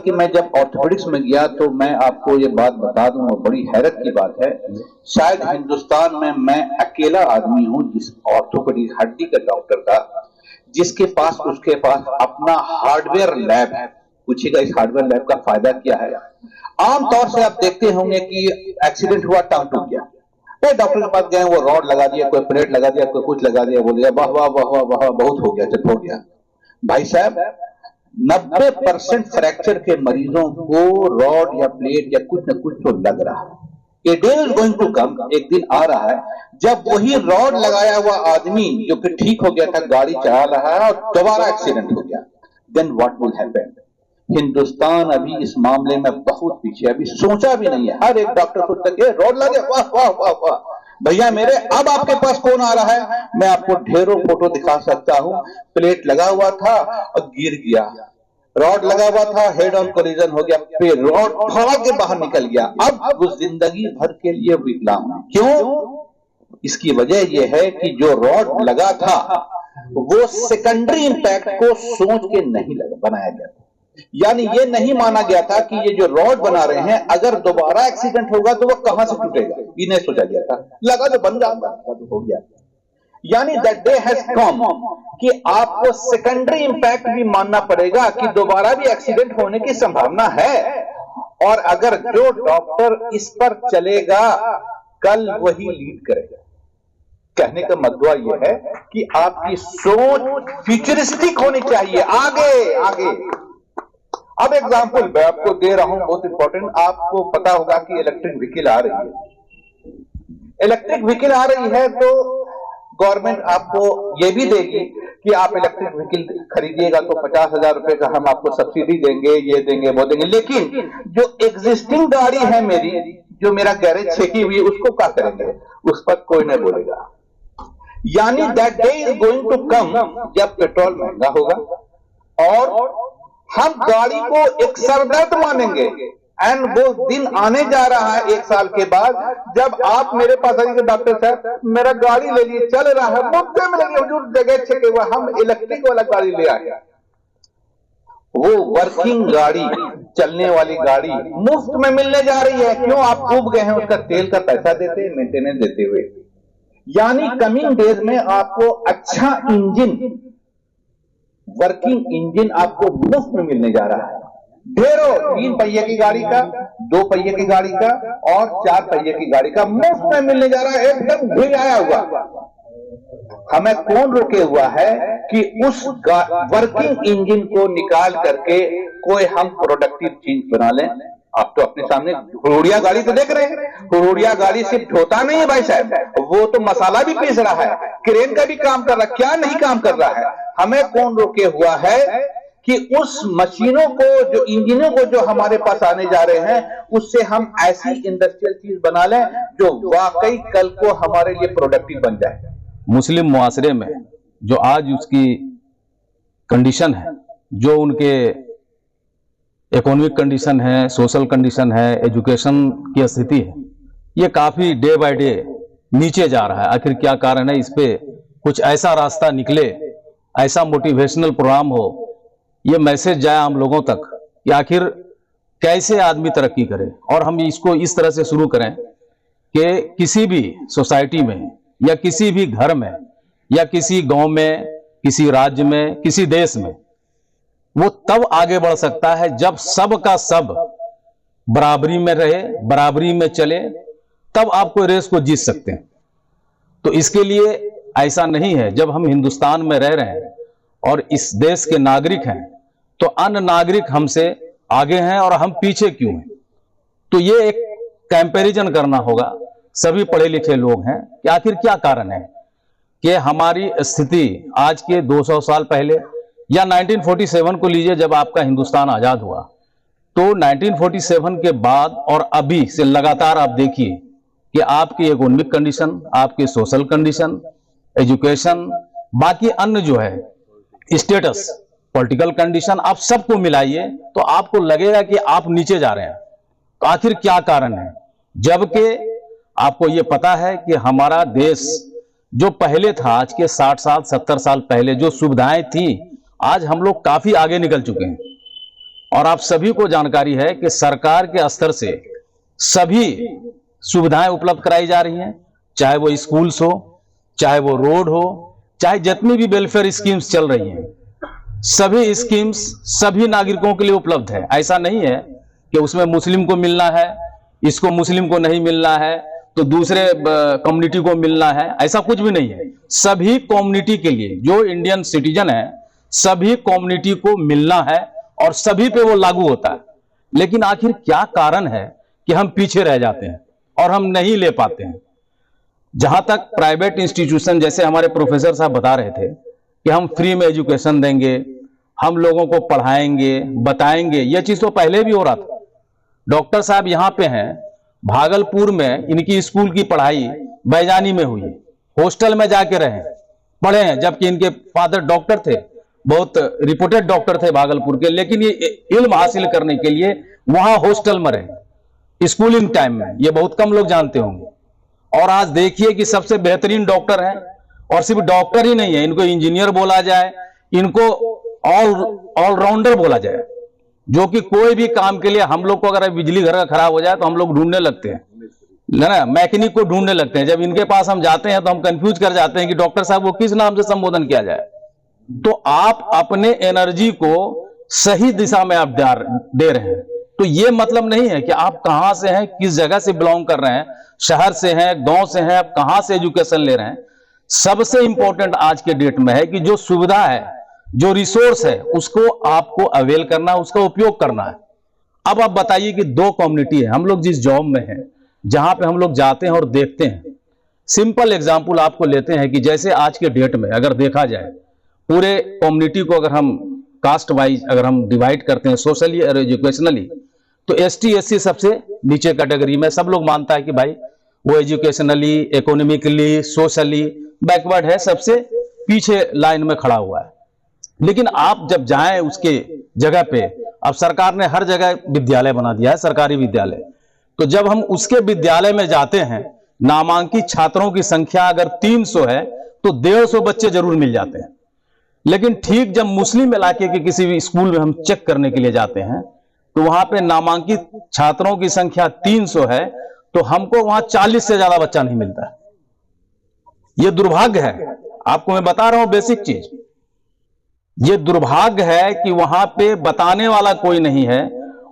कि मैं जब ऑर्थोपेडिक्स में गया तो मैं आपको ये बात बता दूं, और बड़ी हैरत की बात है, शायद हिंदुस्तान में मैं अकेला आदमी हूं जिस ऑर्थोपेडिक हड्डी का डॉक्टर था जिसके पास उसके पास अपना हार्डवेयर लैब है। पूछिएगा इस हार्डवेयर लैब का फायदा क्या है। आमतौर से आप देखते होंगे कि एक्सीडेंट हुआ, टांग टूट गया, कोई डॉक्टर के पास गए, वो रॉड लगा दिया, कोई प्लेट लगा दिया, कोई कुछ लगा दिया, बोल दिया वाह वाह वाह वाह वाह बहुत हो गया, चल हो गया। भाई साहब 90% फ्रैक्चर के मरीजों को रॉड या प्लेट या कुछ न कुछ तो लग रहा है। A day is going to come, एक दिन आ रहा है जब वही रॉड लगाया हुआ आदमी जो कि ठीक हो गया था, गाड़ी चला रहा है और दोबारा एक्सीडेंट हो गया, then what will happen. Hindustan अभी इस मामले में बहुत पीछे, अभी सोचा भी नहीं है। हर एक डॉक्टर सोचता है रॉड लगे, वाह वाह वाह वाह भैया मेरे। अब आपके पास कौन आ रहा है, मैं आपको ढेरों फोटो दिखा सकता हूं। प्लेट लगा हुआ था और गिर गया, रॉड लगा हुआ था, हेड ऑन कोलिजन हो गया, फिर रॉड फाड़ के बाहर निकल गया, अब वो जिंदगी भर के लिए विकलांग है। क्यों? इसकी वजह यह है कि जो रॉड लगा था वो सेकेंडरी इंपैक्ट को सोच के नहीं बनाया गया था। यानी ये नहीं माना गया था कि ये जो रॉड बना रहे हैं अगर दोबारा एक्सीडेंट होगा तो वो कहां से टूटेगा, ये नहीं सोचा गया था। लगा तो बन जाएगा, तो हो गया। यानी दैट डे हैज कम कि आपको सेकेंडरी इंपैक्ट भी मानना पड़ेगा कि दोबारा भी एक्सीडेंट होने की संभावना है। और अगर जो डॉक्टर इस पर चलेगा कल वही लीड करेगा। कहने का मतलब यह है कि आपकी सोच फ्यूचरिस्टिक होनी चाहिए, आगे आगे। अब एग्जांपल मैं आपको दे रहा हूं बहुत इंपॉर्टेंट। आपको पता होगा कि इलेक्ट्रिक व्हीकल आ रही है, इलेक्ट्रिक व्हीकल आ रही है तो गवर्नमेंट आपको यह भी देगी कि आप इलेक्ट्रिक व्हीकल खरीदिएगा तो 50,000 रुपए का हम आपको सब्सिडी देंगे, ये देंगे वो देंगे। लेकिन जो एग्जिस्टिंग गाड़ी है मेरी, जो मेरा गैरेज छेकी हुई, उसको क्या करेंगे? उस पर कोई नहीं बोलेगा। यानी that day is going to come जब पेट्रोल महंगा होगा और हम गाड़ी को एक सर्वदर्द मानेंगे। एंड वो दिन आने जा रहा है 1 साल के बाद जब आप मेरे पास आएंगे, डॉक्टर साहब मेरा गाड़ी ले लिए, चल रहा है, मुफ्त में मिलेगी, हुजूर जगह छके हुआ, हम इलेक्ट्रिक वाला गाड़ी ले आए। वो वर्किंग गाड़ी, चलने वाली गाड़ी मुफ्त में मिलने जा रही है। क्यों? आप डूब गए हैं उसका तेल का पैसा देते, मेंटेनेंस देते हुए। यानी कमिंग डेज में आपको अच्छा इंजन, वर्किंग इंजन आपको मुफ्त में मिलने जा रहा है। ढेरों 3 पहिए की गाड़ी का, 2 पहिए की गाड़ी का और 4 पहिए की गाड़ी का मुफ्त में मिलने जा रहा है, एकदम भिड़ आया हुआ। हमें कौन रोके हुआ है कि उस वर्किंग इंजन को निकाल करके कोई हम प्रोडक्टिव चीज बना लें? आप तो अपने सामने हुरूड़िया गाड़ी तो देख रहे हैं। हुरूड़िया गाड़ी सिर्फ ढोता नहीं है भाई साहब, वो तो मसाला भी पीस रहा है, क्रेन का भी काम कर रहा है। क्या नहीं काम कर रहा है? हमें कौन रोके हुआ है कि उस मशीनों को, जो इंजनों को जो हमारे पास आने जा रहे हैं, उससे हम ऐसी इंडस्ट्रियल चीज बना लें जो वाकई कल को हमारे लिए प्रोडक्टिव बन जाए। मुस्लिम मुआशरे में जो आज उसकी कंडीशन है, जो उनके इकोनॉमिक कंडीशन है, सोशल कंडीशन है, एजुकेशन की स्थिति है, ये काफी डे बाय डे नीचे जा रहा है। आखिर क्या कारण है? इस पे कुछ ऐसा रास्ता निकले, ऐसा मोटिवेशनल प्रोग्राम हो, ये मैसेज जाए आम लोगों तक कि आखिर कैसे आदमी तरक्की करे। और हम इसको इस तरह से शुरू करें कि किसी भी सोसाइटी में या किसी भी घर में या किसी गांव में, किसी राज्य में, किसी देश में, वो तब आगे बढ़ सकता है जब सब का सब बराबरी में रहे, बराबरी में चले, तब आप कोई रेस को जीत सकते हैं। तो इसके लिए ऐसा नहीं है जब हम हिंदुस्तान में रह रहे हैं और इस देश के नागरिक हैं तो अन्य नागरिक हमसे आगे हैं और हम पीछे क्यों हैं। तो ये एक कंपैरिजन करना होगा, सभी पढ़े लिखे लोग हैं, कि आखिर क्या कारण है कि हमारी स्थिति आज के 200 साल पहले या 1947 को लीजिए, जब आपका हिंदुस्तान आजाद हुआ, तो 1947 के बाद और अभी से लगातार आप देखिए कि आपकी इकोनॉमिक कंडीशन, आपकी सोशल कंडीशन, एजुकेशन, बाकी अन्य जो है स्टेटस, पॉलिटिकल कंडीशन, आप सबको मिलाइए तो आपको लगेगा कि आप नीचे जा रहे हैं। तो आखिर क्या कारण है? जबकि आपको यह पता है कि हमारा देश जो पहले था, आज के 60 साल 70 साल पहले जो सुविधाएं थी, आज हम लोग काफी आगे निकल चुके हैं। और आप सभी को जानकारी है कि सरकार के स्तर से सभी सुविधाएं उपलब्ध कराई जा रही हैं, चाहे वो स्कूल्स हो, चाहे वो रोड हो, चाहे जितनी भी वेलफेयर स्कीम्स चल रही हैं, सभी स्कीम्स सभी नागरिकों के लिए उपलब्ध है। ऐसा नहीं है कि उसमें मुस्लिम को मिलना है, इसको मुस्लिम को नहीं मिलना है, तो दूसरे कम्युनिटी को मिलना है, ऐसा कुछ भी नहीं है। सभी कम्युनिटी के लिए, जो इंडियन सिटीजन है, सभी कम्युनिटी को मिलना है और सभी पे वो लागू होता है। लेकिन आखिर क्या कारण है कि हम पीछे रह जाते हैं और हम नहीं ले पाते हैं? जहां तक प्राइवेट इंस्टीट्यूशन, जैसे हमारे प्रोफेसर साहब बता रहे थे कि हम फ्री में एजुकेशन देंगे, हम लोगों को पढ़ाएंगे, बताएंगे, यह चीज तो पहले भी हो रहा था। डॉक्टर साहब यहाँ पे हैं, भागलपुर में इनकी स्कूल की पढ़ाई बैजानी में हुई, हॉस्टल में जाके रहे, पढ़े हैं, जबकि इनके फादर डॉक्टर थे, बहुत रिपोर्टेड डॉक्टर थे भागलपुर के, लेकिन ये इल्म हासिल करने के लिए वहां हॉस्टल में रहे स्कूलिंग टाइम में। ये बहुत कम लोग जानते होंगे। और आज देखिए कि सबसे बेहतरीन डॉक्टर हैं, और सिर्फ डॉक्टर ही नहीं है, इनको इंजीनियर बोला जाए, इनको ऑलराउंडर बोला जाए, जो कि कोई भी काम के लिए, हम लोग को अगर बिजली घर का खराब हो जाए तो हम लोग ढूंढने लगते हैं ना, मैकेनिक को ढूंढने लगते हैं। जब इनके पास हम जाते हैं तो हम कंफ्यूज कर जाते हैं कि डॉक्टर साहब को किस नाम से संबोधन किया जाए। तो आप अपने एनर्जी को सही दिशा में आप दे रहे हैं। तो ये मतलब नहीं है कि आप कहां से हैं, किस जगह से बिलोंग कर रहे हैं, शहर से हैं, गांव से हैं, आप कहां से एजुकेशन ले रहे हैं। सबसे इंपॉर्टेंट आज के डेट में है कि जो सुविधा है, जो रिसोर्स है, उसको आपको अवेल करना है, उसका उपयोग करना है। अब आप बताइए कि दो कम्युनिटी है, हम लोग जिस जॉब में हैं, जहां पे हम लोग जाते हैं और देखते हैं, सिंपल एग्जांपल आपको लेते हैं कि जैसे आज के डेट में अगर देखा जाए, पूरे कम्युनिटी को अगर हम कास्ट वाइज अगर हम डिवाइड करते हैं सोशली और एजुकेशनली, तो एसटी एससी सबसे नीचे कैटेगरी में। सब लोग मानता है कि भाई वो एजुकेशनली, इकोनॉमिकली, सोशली बैकवर्ड है, सबसे पीछे लाइन में खड़ा हुआ है। लेकिन आप जब जाएं उसके जगह पे, अब सरकार ने हर जगह विद्यालय बना दिया है, सरकारी विद्यालय। तो जब हम उसके विद्यालय में जाते हैं, नामांकित छात्रों की संख्या अगर 300 है तो 150 बच्चे जरूर मिल जाते हैं। लेकिन ठीक जब मुस्लिम इलाके के किसी भी स्कूल में हम चेक करने के लिए जाते हैं, तो वहां पे नामांकित छात्रों की संख्या 300 है, तो हमको वहां 40 से ज्यादा बच्चा नहीं मिलता है। यह दुर्भाग्य है, आपको मैं बता रहा हूं बेसिक चीज। यह दुर्भाग्य है कि वहां पे बताने वाला कोई नहीं है,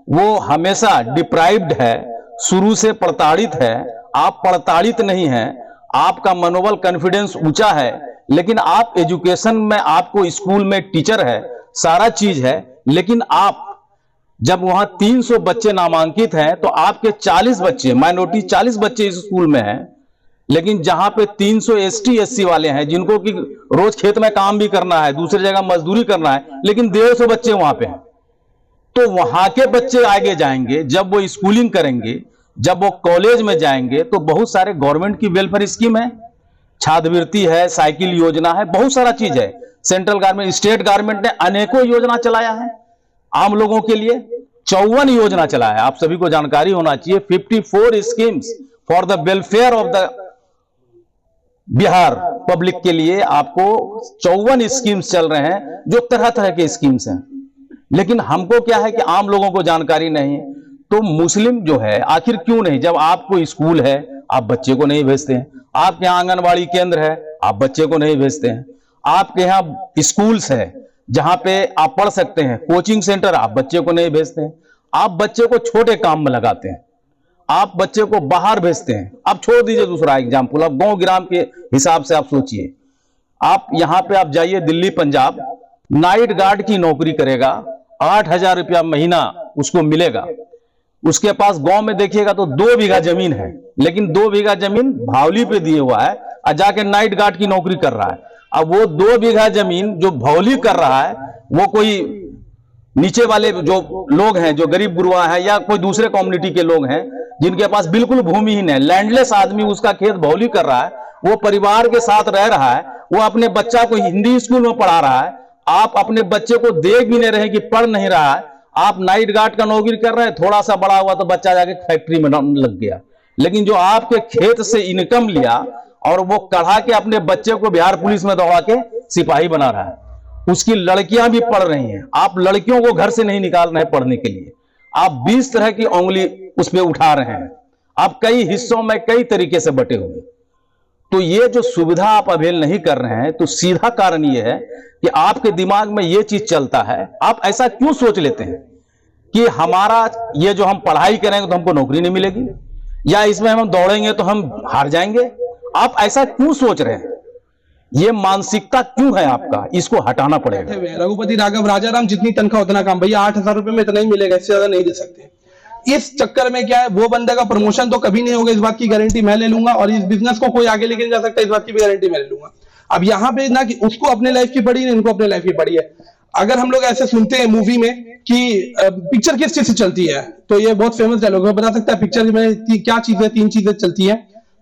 वो हमेशा डिप्राइव्ड है, शुरू से प्रताड़ित है। आप प्रताड़ित नहीं हैं, आपका मनोबल, कॉन्फिडेंस ऊंचा है, लेकिन आप एजुकेशन में, आपको स्कूल में टीचर है, सारा चीज है, लेकिन आप जब वहां 300 बच्चे नामांकित हैं तो आपके 40 बच्चे, माइनॉरिटी 40 बच्चे इस स्कूल में हैं, लेकिन जहां पे 300 एसटी एससी वाले हैं, जिनको कि रोज खेत में काम भी करना है, दूसरी जगह मजदूरी करना है, लेकिन 150 बच्चे वहां पे हैं। तो वहां के बच्चे आगे जाएंगे, जब वो स्कूलिंग करेंगे, जब वो कॉलेज में जाएंगे, तो बहुत सारे गवर्नमेंट की वेलफेयर स्कीम है, छात्रवृत्ति है, साइकिल योजना है, बहुत सारा चीज है। सेंट्रल गवर्नमेंट, स्टेट गवर्नमेंट ने अनेकों योजना चलाया है आम लोगों के लिए। 54 योजना चलाया है, आप सभी को जानकारी होना चाहिए। 54 schemes for the welfare of the Bihar public के लिए आपको 54 स्कीम्स चल रहे हैं, जो तरह तरह के स्कीम्स हैं। लेकिन हमको क्या है कि आम लोगों को जानकारी नहीं। तो मुस्लिम जो है, आखिर क्यों नहीं? जब आपको स्कूल है, आप बच्चे को नहीं भेजते हैं। आपके यहाँ आंगनबाड़ी केंद्र है, आप बच्चे को नहीं भेजते हैं। आपके यहाँ स्कूल्स है जहां पे आप पढ़ सकते हैं, कोचिंग सेंटर, आप बच्चे को नहीं भेजते हैं। आप बच्चे को छोटे काम में लगाते हैं, आप बच्चे को बाहर भेजते हैं। अब छोड़ दीजिए दूसरा एग्जाम्पल, अब गांव ग्राम के हिसाब से आप सोचिए। आप यहां पे आप जाइए दिल्ली, पंजाब, नाइट गार्ड की नौकरी करेगा, 8,000 रुपया महीना उसको मिलेगा। उसके पास गांव में देखिएगा तो 2 बीघा जमीन है, लेकिन 2 बीघा जमीन भावली पे दिए हुआ है और जाके नाइट गार्ड की नौकरी कर रहा है। अब वो 2 बीघा जमीन जो भौली कर रहा है, वो कोई नीचे वाले जो लोग हैं, जो गरीब गुरुआ है, या कोई दूसरे कम्युनिटी के लोग हैं जिनके पास बिल्कुल भूमिहीन है, लैंडलेस आदमी उसका खेत भौली कर रहा है, वो परिवार के साथ रह रहा है, वो अपने बच्चा को हिंदी स्कूल में पढ़ा रहा है। आप अपने बच्चे को देख भी नहीं रहे कि पढ़ नहीं रहा है, आप नाइट गार्ड का नौकरी कर रहे हैं। थोड़ा सा बड़ा हुआ तो बच्चा जाके फैक्ट्री में लग गया। लेकिन जो आपके खेत से इनकम लिया और वो कढ़ा के अपने बच्चे को बिहार पुलिस में दौड़ा के सिपाही बना रहा है, उसकी लड़कियां भी पढ़ रही हैं। आप लड़कियों को घर से नहीं निकाल रहे हैं पढ़ने के लिए, आप 20 तरह की उंगली उस पर उठा रहे हैं। आप कई हिस्सों में कई तरीके से बटे हुए। तो ये जो सुविधा आप अवेल नहीं कर रहे हैं, तो सीधा कारण ये है कि आपके दिमाग में ये चीज चलता है। आप ऐसा क्यों सोच लेते हैं कि हमारा ये जो हम पढ़ाई करेंगे तो हमको नौकरी नहीं मिलेगी, या इसमें हम दौड़ेंगे तो हम हार जाएंगे? आप ऐसा क्यों सोच रहे हैं? ये मानसिकता क्यों है आपका? इसको हटाना पड़ेगा। रघुपति राघव राजाराम, जितनी तनख्वाह उतना काम। भैया 8,000 रुपए में इतना ही मिलेगा, इससे ज्यादा नहीं दे सकते। इस चक्कर में क्या है, वो बंदे का प्रमोशन तो कभी नहीं होगा, इस बात की गारंटी मैं ले लूंगा, और इस बिजनेस को कोई आगे लेके नहीं जा सकता, इस बात की भी गारंटी मैं ले लूंगा। अब यहाँ पे ना कि उसको अपने लाइफ की पड़ी है, इनको अपने लाइफ की पड़ी है। अगर हम लोग ऐसे सुनते हैं मूवी में कि पिक्चर किस चीज से चलती है, तो ये बहुत फेमस डायलॉग है, बता सकता है पिक्चर में क्या चीज है? 3 चीजें चलती है।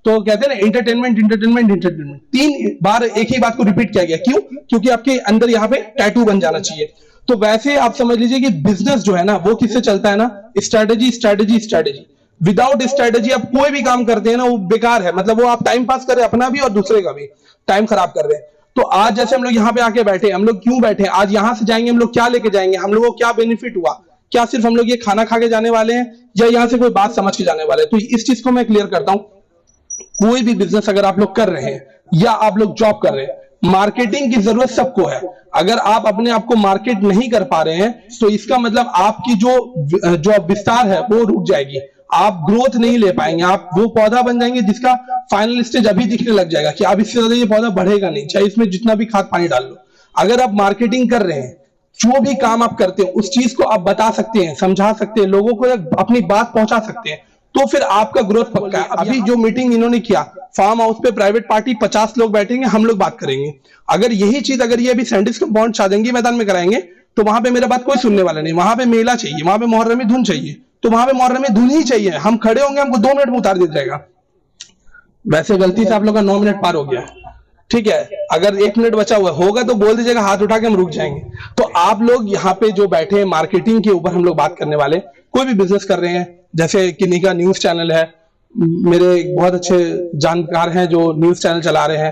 तो कहते हैं ना, एंटरटेनमेंट इंटरटेनमेंट इंटरटेनमेंट। 3 बार एक ही बात को रिपीट किया गया। क्यों? क्योंकि आपके अंदर यहाँ पे टैटू बन जाना चाहिए। तो वैसे आप समझ लीजिए कि बिजनेस जो है ना, वो किससे चलता है ना, strategy strategy strategy. Without strategy आप कोई भी काम करते हैं ना, वो बेकार है। मतलब वो आप टाइम पास कर रहे हैं, अपना भी और दूसरे का भी टाइम खराब कर रहे हैं। तो आज जैसे हम लोग यहाँ पे आके बैठे, हम लोग क्यों बैठे? आज यहाँ से जाएंगे हम लोग, क्या लेके जाएंगे? हम लोगों को क्या बेनिफिट हुआ? क्या सिर्फ हम लोग ये खाना खा के जाने वाले हैं, या यहाँ से कोई बात समझ के जाने वाले हैं? तो इस चीज को मैं क्लियर करता हूं। कोई भी बिजनेस अगर आप लोग कर रहे हैं, या आप लोग जॉब कर रहे हैं, मार्केटिंग की जरूरत सबको है। अगर आप अपने आप को मार्केट नहीं कर पा रहे हैं, तो इसका मतलब आपकी जो विस्तार है वो रुक जाएगी। आप ग्रोथ नहीं ले पाएंगे। आप वो पौधा बन जाएंगे जिसका फाइनल स्टेज अभी दिखने लग जाएगा कि अब इससे ज्यादा ये पौधा बढ़ेगा नहीं, चाहे इसमें जितना भी खाद पानी डाल लो। अगर आप मार्केटिंग कर रहे हैं, जो भी काम आप करते हैं उस चीज को आप बता सकते हैं, समझा सकते हैं, लोगों को अपनी बात पहुंचा सकते हैं, तो फिर आपका ग्रोथ पक्का है। अभी जो मीटिंग इन्होंने किया, फार्म हाउस पे प्राइवेट पार्टी 50 लोग बैठेंगे, हम लोग बात करेंगे। अगर यही चीज अगर ये अभी सैंडिस कंपाउंड शादंगी मैदान में कराएंगे, तो वहां पे मेरा बात कोई सुनने वाला नहीं। वहां पे मेला चाहिए, वहां पे मुहर्रमी धुन चाहिए, तो वहां पे मुहर्रमी धुन ही चाहिए। हम खड़े होंगे, हमको 2 मिनट में उतार दिया जाएगा। वैसे गलती से आप लोग का 9 मिनट पार हो गया, ठीक है। अगर 1 मिनट बचा हुआ होगा तो बोल दीजिएगा, हाथ उठा के हम रुक जाएंगे। तो आप लोग यहाँ पे जो बैठे हैं, मार्केटिंग के ऊपर हम लोग बात करने वाले। कोई भी बिजनेस कर रहे हैं, जैसे किन्हीं का न्यूज चैनल है, मेरे बहुत अच्छे जानकार हैं जो न्यूज चैनल चला रहे हैं,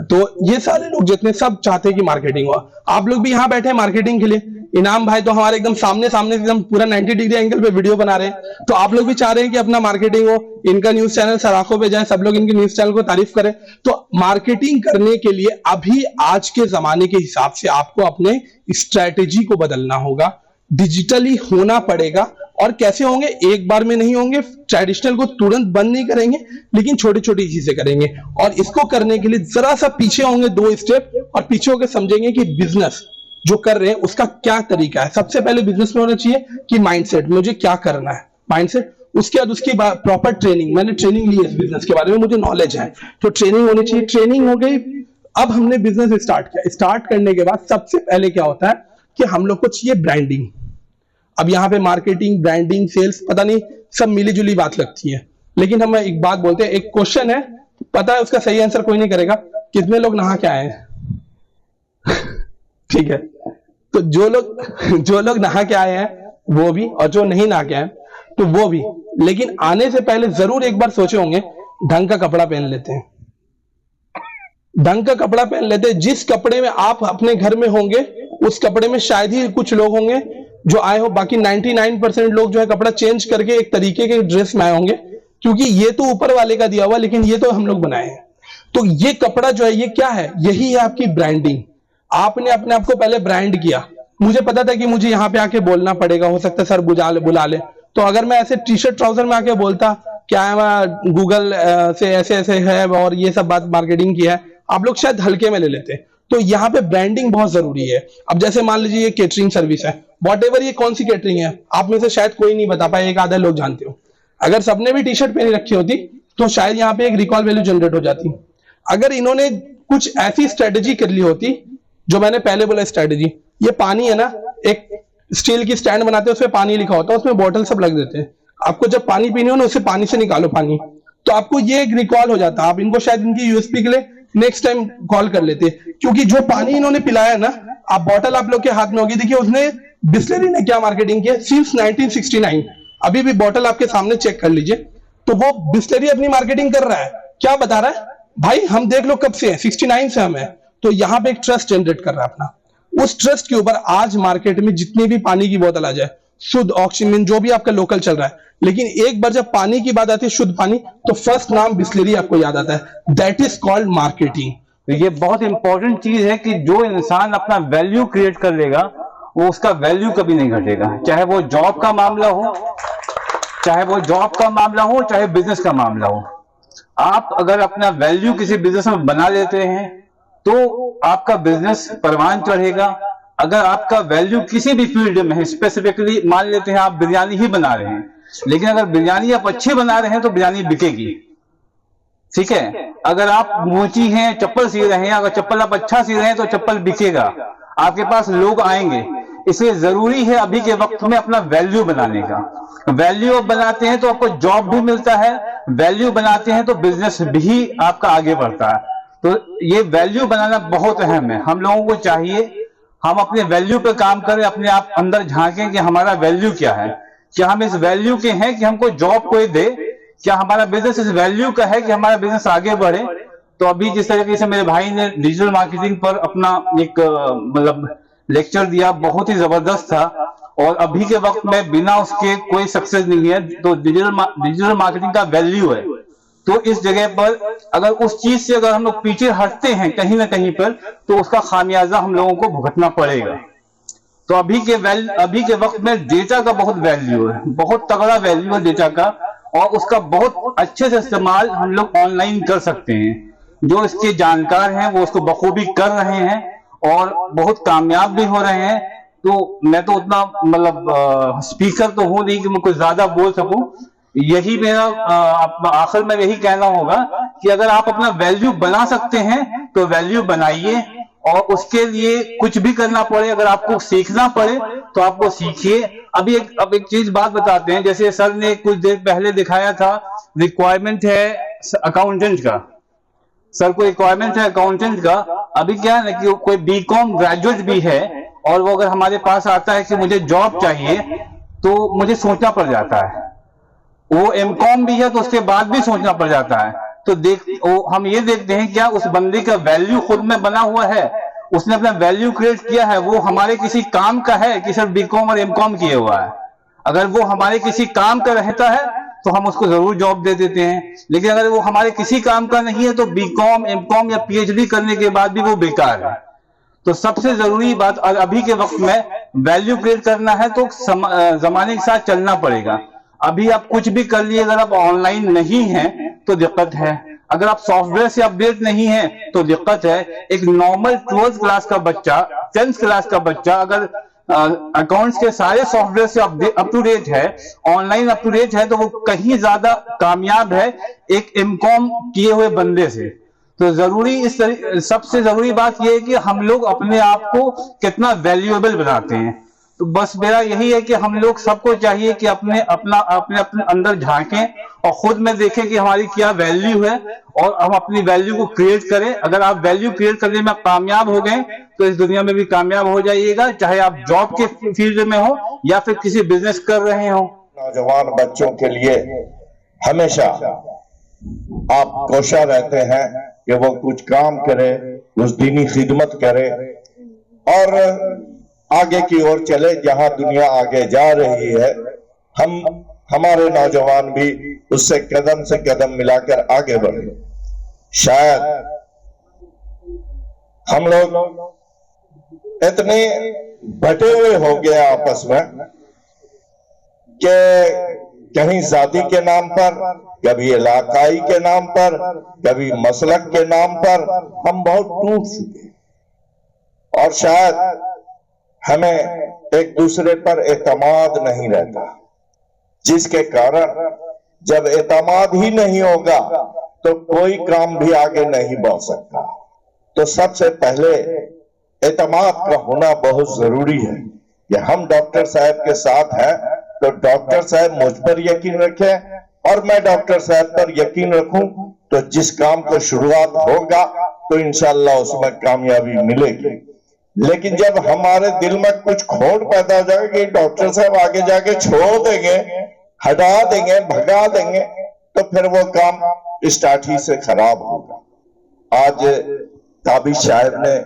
तो ये सारे लोग जितने सब चाहते हैं कि मार्केटिंग हो। आप लोग भी यहाँ बैठे हैं मार्केटिंग के लिए। इनाम भाई तो हमारे एकदम सामने एकदम पूरा 90 डिग्री एंगल पे वीडियो बना रहे हैं। तो आप लोग भी चाह रहे हैं कि अपना मार्केटिंग हो, इनका न्यूज चैनल सराखों पे जाए, सब लोग इनके न्यूज चैनल को तारीफ करें। तो मार्केटिंग करने के लिए अभी आज के जमाने के हिसाब से आपको अपने स्ट्रैटेजी को बदलना होगा, डिजिटली होना पड़ेगा। और कैसे होंगे? एक बार में नहीं होंगे। ट्रेडिशनल को तुरंत बंद नहीं करेंगे, लेकिन छोटी छोटी चीजें करेंगे। और इसको करने के लिए जरा सा पीछे होंगे 2 स्टेप, और पीछे होकर समझेंगे कि बिजनेस जो कर रहे हैं उसका क्या तरीका है। सबसे पहले बिजनेस में होना चाहिए कि माइंडसेट, मुझे क्या करना है, माइंडसेट। उसके बाद उसकी प्रॉपर ट्रेनिंग। मैंने ट्रेनिंग ली है इस बिजनेस के बारे में, मुझे नॉलेज है, तो ट्रेनिंग होनी चाहिए। ट्रेनिंग हो गई, अब हमने बिजनेस स्टार्ट किया। स्टार्ट करने के बाद सबसे पहले क्या होता है कि हम लोग को चाहिए ब्रांडिंग। अब यहाँ पे मार्केटिंग, ब्रांडिंग, सेल्स, पता नहीं सब मिली जुली बात लगती है, लेकिन हम एक बात बोलते हैं। एक क्वेश्चन है, पता है उसका सही आंसर कोई नहीं करेगा, कितने लोग नहा के आए हैं? ठीक है, तो जो लोग नहा के आए हैं वो भी, और जो नहीं नहा के आए तो वो भी। लेकिन आने से पहले जरूर एक बार सोचे होंगे, ढंग का कपड़ा पहन लेते हैं, ढंग का कपड़ा पहन लेते हैं। जिस कपड़े में आप अपने घर में होंगे, उस कपड़े में शायद ही कुछ लोग होंगे जो आए हो। बाकी 99% लोग जो है कपड़ा चेंज करके एक तरीके के ड्रेस में आए होंगे, क्योंकि ये तो ऊपर वाले का दिया हुआ, लेकिन ये तो हम लोग बनाए हैं। तो ये कपड़ा जो है, ये क्या है? यही है आपकी ब्रांडिंग। आपने अपने आप को पहले ब्रांड किया। मुझे पता था कि मुझे यहाँ पे आके बोलना पड़ेगा, हो सकता है सर बुला ले। तो अगर मैं ऐसे टी शर्ट ट्राउजर में आके बोलता, क्या है गूगल से ऐसे ऐसे है और ये सब बात मार्केटिंग की है, आप लोग शायद हल्के में ले लेते। तो यहाँ पे ब्रांडिंग बहुत जरूरी है। अब जैसे मान लीजिए ये केटरिंग सर्विस है, वॉटएवर ये कौन सी केटरिंग है, आप में से शायद कोई नहीं बता पाए, एक आधा लोग जानते हो। अगर सबने भी टी शर्ट पहनी रखी होती तो शायद यहाँ पे एक रिकॉल वैल्यू जनरेट हो जाती। अगर इन्होंने कुछ ऐसी स्ट्रेटेजी कर ली होती जो मैंने पहले बोला स्ट्रेटेजी। ये पानी है ना, एक स्टील की स्टैंड बनाते हैं, उसमें पानी लिखा होता है, उसमें बोतल सब लग देते हैं। आपको जब पानी पीनी हो ना, उससे पानी से निकालो पानी, तो आपको ये एक रिकॉल हो जाता है। आप इनको शायद इनकी यूएसपी के लिए नेक्स्ट टाइम कॉल कर लेते, क्योंकि जो पानी इन्होंने पिलाया ना, आप बोतल आप लोग के हाथ में होगी। देखिए उसने बिस्लरी ने क्या मार्केटिंग की सिंस 1969। अभी भी बोतल आपके सामने चेक कर लीजिए, तो वो बिस्लरी अपनी मार्केटिंग कर रहा है। क्या बता रहा है भाई, हम देख लो कब से है, 69 से हम है। तो यहाँ पे एक ट्रस्ट जनरेट कर रहा है अपना। उस ट्रस्ट के ऊपर आज मार्केट में जितनी भी पानी की बोतल आ जाए, शुद्ध ऑक्सीजन जो भी आपका लोकल चल रहा है, लेकिन एक बार जब पानी की बात आती है, शुद्ध पानी, तो फर्स्ट नाम बिस्लेरी आपको याद आता है। That is called marketing. ये बहुत इंपॉर्टेंट चीज है कि जो इंसान अपना वैल्यू क्रिएट कर लेगा वो उसका वैल्यू कभी नहीं घटेगा, चाहे वो जॉब का मामला हो, चाहे बिजनेस का मामला हो। आप अगर अपना वैल्यू किसी बिजनेस में बना लेते हैं तो आपका बिजनेस परवान चढ़ेगा। अगर आपका वैल्यू किसी भी फील्ड में है, स्पेसिफिकली मान लेते हैं आप बिरयानी ही बना रहे हैं, लेकिन अगर बिरयानी आप अच्छी बना रहे हैं तो बिरयानी बिकेगी, ठीक है। अगर आप मोची हैं, चप्पल सी रहे हैं, अगर चप्पल आप अच्छा सी रहे हैं तो चप्पल बिकेगा, आपके पास लोग आएंगे। इसलिए जरूरी है अभी के वक्त में अपना वैल्यू बनाने का। वैल्यू आप बनाते हैं तो आपको जॉब भी मिलता है, वैल्यू बनाते हैं तो बिजनेस भी आपका आगे बढ़ता है। तो ये वैल्यू बनाना बहुत अहम है। हम लोगों को चाहिए हम अपने वैल्यू पे काम करें, अपने आप अंदर झांकें कि हमारा वैल्यू क्या है, क्या हम इस वैल्यू के हैं कि हमको जॉब कोई दे, क्या हमारा बिजनेस इस वैल्यू का है कि हमारा बिजनेस आगे बढ़े। तो अभी जिस तरीके से मेरे भाई ने डिजिटल मार्केटिंग पर अपना एक मतलब लेक्चर दिया, बहुत ही जबरदस्त था, और अभी के वक्त में बिना उसके कोई सक्सेस नहीं है। तो डिजिटल मार्केटिंग का वैल्यू है। तो इस जगह पर अगर उस चीज से अगर हम लोग पीछे हटते हैं कहीं ना कहीं पर, तो उसका खामियाजा हम लोगों को भुगतना पड़ेगा। तो अभी के वक्त में डेटा का बहुत वैल्यू है, बहुत तगड़ा वैल्यू है डेटा का, और उसका बहुत अच्छे से इस्तेमाल हम लोग ऑनलाइन कर सकते हैं। जो इसके जानकार हैं वो उसको बखूबी कर रहे हैं और बहुत कामयाब भी हो रहे हैं। तो मैं तो उतना मतलब स्पीकर तो हूं नहीं कि मैं कुछ ज्यादा बोल सकूं। यही मेरा आखिर में यही कहना होगा कि अगर आप अपना वैल्यू बना सकते हैं तो वैल्यू बनाइए, और उसके लिए कुछ भी करना पड़े, अगर आपको सीखना पड़े तो आपको सीखिए। अब एक चीज बात बताते हैं, जैसे सर ने कुछ देर पहले दिखाया था, रिक्वायरमेंट है अकाउंटेंट का, सर को रिक्वायरमेंट है अकाउंटेंट का। अभी क्या है ना कि कोई बीकॉम ग्रेजुएट भी है और वो अगर हमारे पास आता है कि मुझे जॉब चाहिए, तो मुझे सोचना पड़ जाता है। वो एमकॉम भी है तो उसके बाद भी सोचना पड़ जाता है। तो हम ये देखते हैं क्या उस बंदे का वैल्यू खुद में बना हुआ है, उसने अपना वैल्यू क्रिएट किया है, वो हमारे किसी काम का है कि सिर्फ बीकॉम और एमकॉम किए हुआ है। अगर वो हमारे किसी काम का रहता है तो हम उसको जरूर जॉब दे देते हैं, लेकिन अगर वो हमारे किसी काम का नहीं है तो बीकॉम, एमकॉम या पीएचडी करने के बाद भी वो बेकार है। तो सबसे जरूरी बात, और अभी के वक्त में वैल्यू क्रिएट करना है तो जमाने के साथ चलना पड़ेगा। अभी आप कुछ भी कर लिए, अगर आप ऑनलाइन नहीं हैं तो दिक्कत है, अगर आप सॉफ्टवेयर से अपडेट नहीं है तो दिक्कत है। एक नॉर्मल 12th क्लास का बच्चा, 10th क्लास का बच्चा अगर अकाउंट्स के सारे सॉफ्टवेयर से अप टू डेट है, ऑनलाइन अप टू डेट है, तो वो कहीं ज्यादा कामयाब है एक एमकॉम किए हुए बंदे से। तो सबसे जरूरी बात यह है कि हम लोग अपने आप को कितना वैल्यूएबल बनाते हैं। तो बस मेरा यही है कि हम लोग सबको चाहिए कि अपने अंदर झांकें और खुद में देखें कि हमारी क्या वैल्यू है, और हम अपनी वैल्यू को क्रिएट करें। अगर आप वैल्यू क्रिएट करने में कामयाब हो गए तो इस दुनिया में भी कामयाब हो जाइएगा, चाहे आप जॉब के फील्ड में हो या फिर किसी बिजनेस कर रहे हो। नौजवान बच्चों के लिए हमेशा आप कोशा रहते हैं कि वो कुछ काम करे, कुछ दीनी खिदमत करे और आगे की ओर चले जहां दुनिया आगे जा रही है। हमारे नौजवान भी उससे कदम से कदम मिलाकर आगे बढ़े। शायद हम लोग इतने बटे हुए हो गए आपस में कि कहीं जाति के नाम पर, कभी इलाकाई के नाम पर, कभी मसलक के नाम पर हम बहुत टूट चुके, और शायद हमें एक दूसरे पर एतमाद नहीं रहता, जिसके कारण जब एतमाद ही नहीं होगा तो कोई काम भी आगे नहीं बढ़ सकता। तो सबसे पहले एतमाद का होना बहुत जरूरी है कि हम डॉक्टर साहब के साथ हैं तो डॉक्टर साहब मुझ पर यकीन रखें और मैं डॉक्टर साहब पर यकीन रखूं, तो जिस काम को शुरुआत होगा तो इंशाल्लाह उसमें कामयाबी मिलेगी। लेकिन जब हमारे दिल में कुछ खोट पैदा हो जाएगी कि डॉक्टर साहब आगे जाके छोड़ देंगे, हटा देंगे, भगा देंगे, तो फिर वो काम स्टार्ट ही से खराब होगा। आज ताबिश शायर ने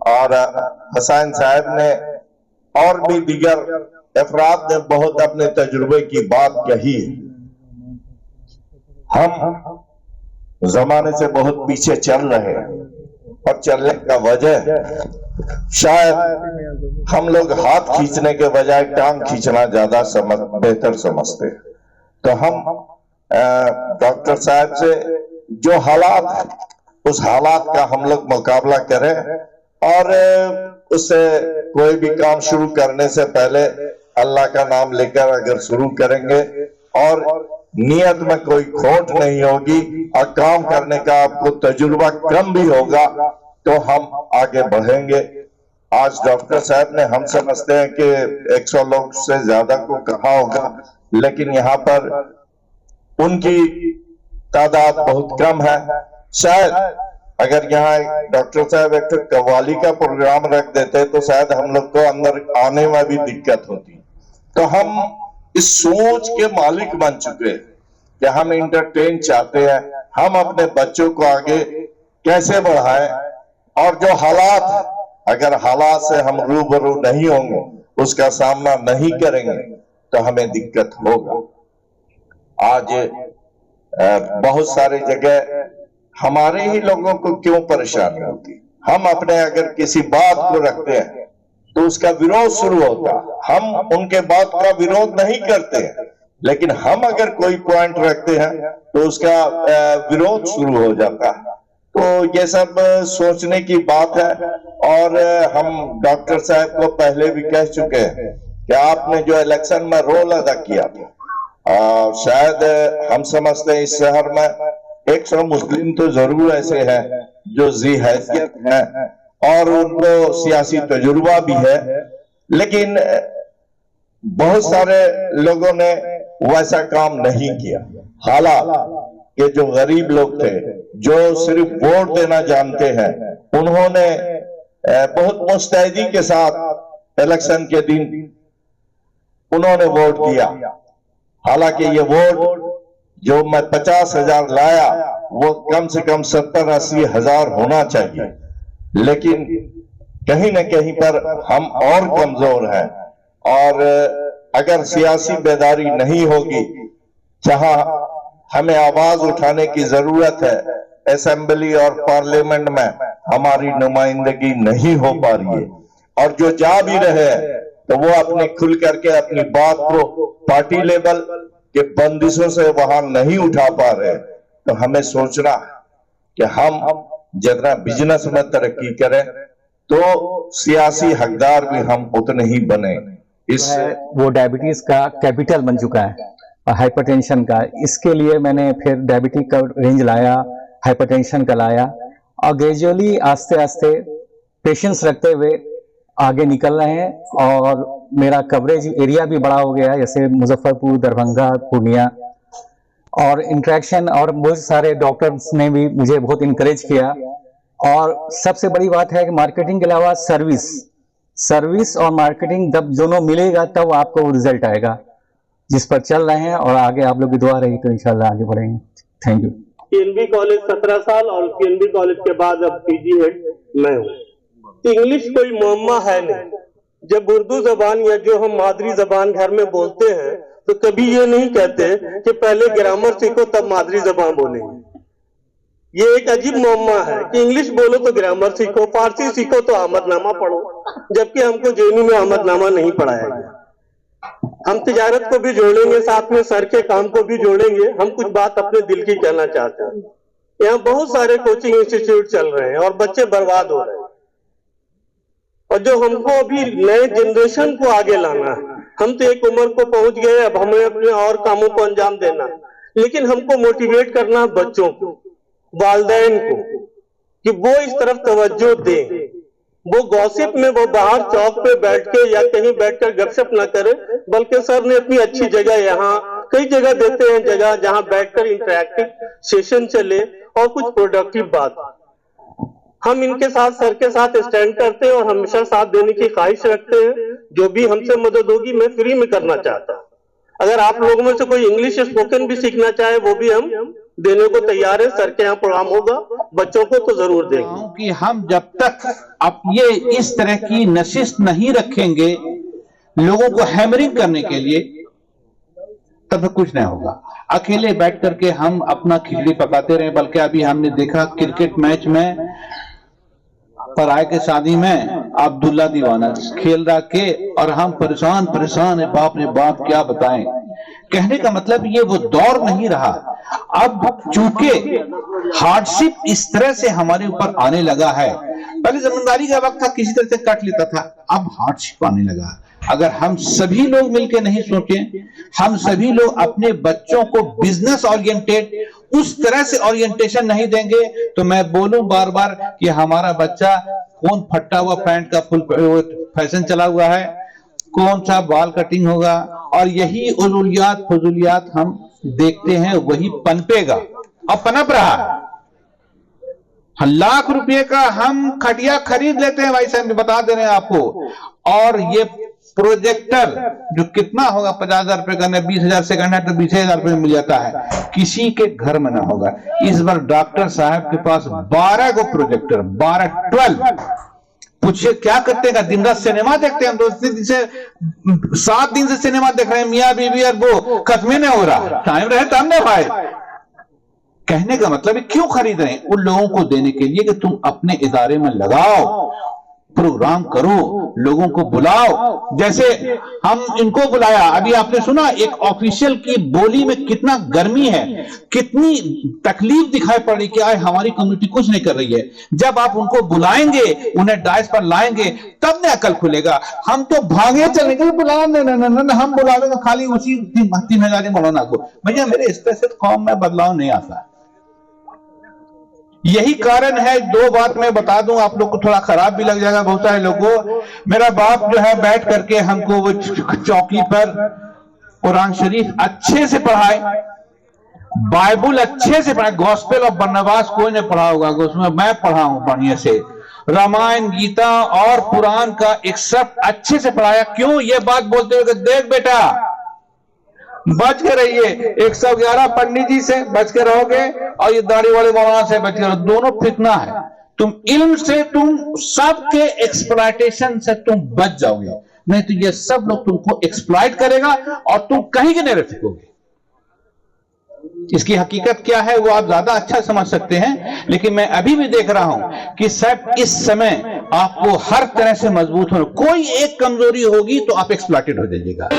और हसैन साहब ने और भी दीगर अफराद ने बहुत अपने तजुर्बे की बात कही। हम जमाने से बहुत पीछे चल रहे हैं और चलने का वजह शायद हम लोग हाथ खींचने के बजाय टांग खींचना ज्यादा बेहतर समझते हैं। तो हम डॉक्टर साहब से जो हालात है उस हालात का हम लोग मुकाबला करें और उससे कोई भी काम शुरू करने से पहले अल्लाह का नाम लेकर अगर शुरू करेंगे और नियत में कोई खोट नहीं होगी और काम करने का आपको तजुर्बा कम भी होगा तो हम आगे बढ़ेंगे। आज डॉक्टर साहब ने, हम समझते हैं कि 100 लोग से ज्यादा को कहा होगा, लेकिन यहाँ पर उनकी तादाद बहुत कम है। शायद अगर यहाँ डॉक्टर साहब एक कव्वाली का प्रोग्राम रख देते तो शायद हम लोग को अंदर आने में भी दिक्कत होती। तो हम इस सोच के मालिक बन चुके हैं कि हम इंटरटेन चाहते हैं, हम अपने बच्चों को आगे कैसे बढ़ाएं और जो हालात, अगर हालात से हम रूबरू नहीं होंगे, उसका सामना नहीं करेंगे तो हमें दिक्कत होगा। आज बहुत सारी जगह हमारे ही लोगों को क्यों परेशानी होती, हम अपने अगर किसी बात को रखते हैं तो उसका विरोध शुरू होता। हम उनके बात का विरोध नहीं करते हैं, लेकिन हम अगर कोई पॉइंट रखते हैं तो उसका विरोध शुरू हो जाता है। तो ये सब सोचने की बात है और हम डॉक्टर साहब को पहले भी कह चुके हैं कि आपने जो इलेक्शन में रोल अदा किया था, शायद हम समझते हैं इस शहर में 100 मुस्लिम तो जरूर ऐसे हैं जो जी हैसियत हैं और उनको सियासी तजुर्बा भी है, लेकिन बहुत सारे लोगों ने वैसा काम नहीं किया। हालांकि जो गरीब लोग थे, जो सिर्फ वोट देना जानते हैं, उन्होंने बहुत मुस्तैदी के साथ इलेक्शन के दिन उन्होंने वोट दिया। हालांकि ये वोट जो मैं 50,000 लाया वो कम से कम 70-80 हजार होना चाहिए, लेकिन कहीं न कहीं पर हम और कमजोर हैं और अगर सियासी बेदारी नहीं होगी, जहां हमें आवाज उठाने की जरूरत है, असेंबली और पार्लियामेंट में हमारी नुमाइंदगी नहीं हो पा रही है और जो जा भी रहे हैं तो वो अपने खुल करके अपनी बात को पार्टी लेवल के बंदिशों से वहां नहीं उठा पा रहे। तो हमें सोचना है कि हम जितना बिजनेस में तरक्की करें तो सियासी हकदार भी हम उतने ही बने। इस वो डायबिटीज का कैपिटल बन चुका है और हाइपरटेंशन का, इसके लिए मैंने फिर डायबिटीज का रेंज लाया, हाइपरटेंशन का लाया और ग्रेजुअली आस्ते आस्ते पेशेंस रखते हुए आगे निकल रहे हैं और मेरा कवरेज एरिया भी बड़ा हो गया है, जैसे मुजफ्फरपुर, दरभंगा, पूर्णिया और इंटरेक्शन और बहुत सारे डॉक्टर्स ने भी मुझे बहुत इनकरेज किया। और सबसे बड़ी बात है कि मार्केटिंग के अलावा सर्विस और मार्केटिंग जब दोनों मिलेगा तब आपको रिजल्ट आएगा, जिस पर चल रहे हैं और आगे आप लोग की दुआ रही तो इंशाल्लाह आगे बढ़ेंगे। Thank you. पीएनबी कॉलेज 17 साल और पीएनबी कॉलेज के बाद अब पीजी हेड मैं हूँ। इंग्लिश कोई मुअम्मा है नहीं। जब उर्दू जबान या जो हम मादरी जबान घर में बोलते हैं तो कभी ये नहीं कहते कि पहले ग्रामर सीखो तब मादरी जबान बोलेंगे। ये एक अजीब मुअम्मा है कि इंग्लिश बोलो तो ग्रामर सीखो, फारसी सीखो तो आमदनामा पढ़ो, जबकि हमको जेएनयू में आमदनामा नहीं पढ़ाया गया। हम तिजारत को भी जोड़ेंगे, साथ में सर के काम को भी जोड़ेंगे। हम कुछ बात अपने दिल की कहना चाहते हैं। यहाँ बहुत सारे कोचिंग इंस्टीट्यूट चल रहे हैं और बच्चे बर्बाद हो रहे हैं, और जो हमको अभी नए जनरेशन को आगे लाना है। हम तो एक उम्र को पहुंच गए, अब हमें अपने और कामों को अंजाम देना है, लेकिन हमको मोटिवेट करना है बच्चों को, वालिदैन को, कि वो इस तरफ तवज्जो दें। वो गॉसिप में वो बाहर चौक पे बैठ के या कहीं बैठकर गपशप ना करे, बल्कि सर ने इतनी अच्छी जगह, यहाँ कई जगह देते हैं जगह जहां बैठकर इंटरैक्टिव सेशन चले और कुछ प्रोडक्टिव बात। हम इनके साथ, सर के साथ स्टैंड करते हैं और हमेशा साथ देने की ख्वाहिश रखते हैं। जो भी हमसे मदद होगी मैं फ्री में करना चाहता हूँ। अगर आप लोगों में से कोई इंग्लिश स्पोकन भी सीखना चाहे वो भी हम देने को तैयार है। सर के यहाँ प्रोग्राम होगा, बच्चों को तो जरूर देंगे। कि हम जब तक अब ये इस तरह की नशिश नहीं रखेंगे लोगों को हैमरिंग करने के लिए, तब कुछ नहीं होगा। अकेले बैठ करके हम अपना खिचड़ी पकाते रहे, बल्कि अभी हमने देखा क्रिकेट मैच में पराए के शादी में अब्दुल्ला दीवाना खेल रहा के, और हम परेशान परेशान है, बाप रे बाप क्या बताएं। कहने का मतलब ये वो दौर नहीं रहा। अब चूंकि हार्डशिप इस तरह से हमारे ऊपर आने लगा है, पहले जमींदारी का वक्त था किसी तरह से कट लेता था, अब हार्डशिप आने लगा। अगर हम सभी लोग मिलकर नहीं सोचें, हम सभी लोग अपने बच्चों को बिजनेस ओरिएंटेड उस तरह से ओरिएंटेशन नहीं देंगे, तो मैं बोलूं बार बार कि हमारा बच्चा कौन फटा हुआ पैंट का फुल फैशन चला हुआ है, कौन सा बाल कटिंग होगा, और यही उलूलियात फजूलियात हम देखते हैं, वही पनपेगा और पनप रहा है। लाख रुपए का हम खटिया खरीद लेते हैं, भाई साहब बता दे रहे हैं आपको, और ये प्रोजेक्टर जो कितना होगा 50,000 रुपए का, 20,000 से करना है तो 20,000 रुपए में मिल जाता है, किसी के घर में ना होगा। इस बार डॉक्टर साहब के पास 12 को प्रोजेक्टर, 12 पूछिए क्या करते हैं, दिन रात सिनेमा देखते हैं। हम 7 दिन से सिनेमा देख रहे हैं, मियां बीवी और वो खत्मे नहीं हो रहा, टाइम रहे तब ना भाई। कहने का मतलब है क्यों खरीद रहे हैं? उन लोगों को देने के लिए कि तुम अपने इदारे में लगाओ, प्रोग्राम करो, लोगों को बुलाओ। जैसे हम इनको बुलाया, अभी आपने सुना एक ऑफिशियल की बोली में कितना गर्मी है, कितनी तकलीफ दिखाई पड़ रही कि आज हमारी कम्युनिटी कुछ नहीं कर रही है। जब आप उनको बुलाएंगे, उन्हें डायस पर लाएंगे, तब न अकल खुलेगा। हम तो भागे चलेंगे, हम बुला लेंगे खाली उसी 3,000 मौलाना को। भैया मेरे इस तरह से कौम में बदलाव नहीं आता। यही कारण है, 2 बात मैं बता दूं, आप लोग को थोड़ा खराब भी लग जाएगा बहुत सारे लोगों को। मेरा बाप जो है बैठ करके हमको वो चौकी पर कुरान शरीफ अच्छे से पढ़ाए, बाइबल अच्छे से पढ़ाए। गॉस्पेल ऑफ बरनबास कोई ने पढ़ा होगा, उसमें मैं पढ़ा हूं बढ़िया से। रामायण, गीता और कुरान का एक्सेप्ट अच्छे से पढ़ाया। क्यों ये बात बोलते हुए? देख बेटा, बच के रहिए, 111 पंडित जी से बच के रहोगे और ये दाढ़ी वाले मौलाना से बच के रहो, दोनों फितना है। तुम इल्म से, तुम सबके एक्सप्लॉयटेशन से तुम बच जाओगे, नहीं तो ये सब लोग तुमको एक्सप्लॉयट करेगा और तुम कहीं के नहीं रह सकोगे। इसकी हकीकत क्या है वो आप ज्यादा अच्छा समझ सकते हैं, लेकिन मैं अभी भी देख रहा हूं कि सब इस समय आपको हर तरह से मजबूत होना, कोई एक कमजोरी होगी तो आप एक्सप्लॉयटेड हो जाइएगा।